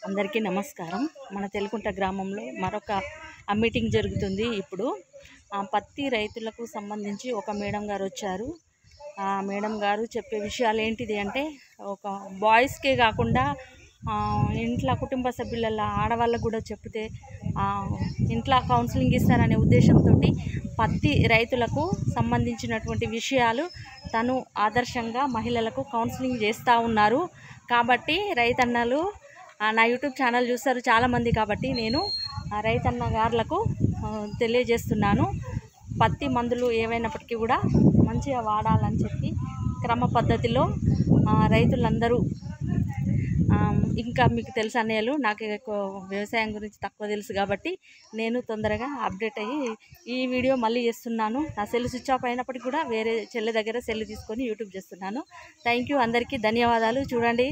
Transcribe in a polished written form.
అందరికీ నమస్కారం. మన తెలుకుంట గ్రామంలో మరొక మీటింగ్ జరుగుతుంది. ఇప్పుడు పత్తి రైతులకు సంబంధించి ఒక మేడం గారు వచ్చారు. ఆ మేడం గారు చెప్పే విషయాలు ఏంటిది అంటే, ఒక బాయ్స్కే కాకుండా ఇంట్లో కుటుంబ సభ్యుల ఆడవాళ్ళకు కూడా చెప్తే ఇంట్లో కౌన్సిలింగ్ ఇస్తారనే ఉద్దేశంతో పత్తి రైతులకు సంబంధించినటువంటి విషయాలు తను ఆదర్శంగా మహిళలకు కౌన్సిలింగ్ చేస్తూ ఉన్నారు. కాబట్టి రైతన్నలు నా యూట్యూబ్ ఛానల్ చూస్తారు చాలామంది, కాబట్టి నేను రైతన్న గారులకు తెలియజేస్తున్నాను. పత్తి మందులు ఏవైనప్పటికీ కూడా మంచిగా వాడాలని చెప్పి క్రమ పద్ధతిలో రైతులందరూ, ఇంకా మీకు తెలుసు అన్నయ్యలు, నాకు ఎక్కువ వ్యవసాయం గురించి తక్కువ తెలుసు కాబట్టి నేను తొందరగా అప్డేట్ అయ్యి ఈ వీడియో మళ్ళీ చేస్తున్నాను. నా సెల్ స్విచ్ ఆఫ్ అయినప్పటికీ కూడా వేరే చెల్లె దగ్గర సెల్ తీసుకొని యూట్యూబ్ చేస్తున్నాను. థ్యాంక్ యూ, అందరికీ ధన్యవాదాలు. చూడండి.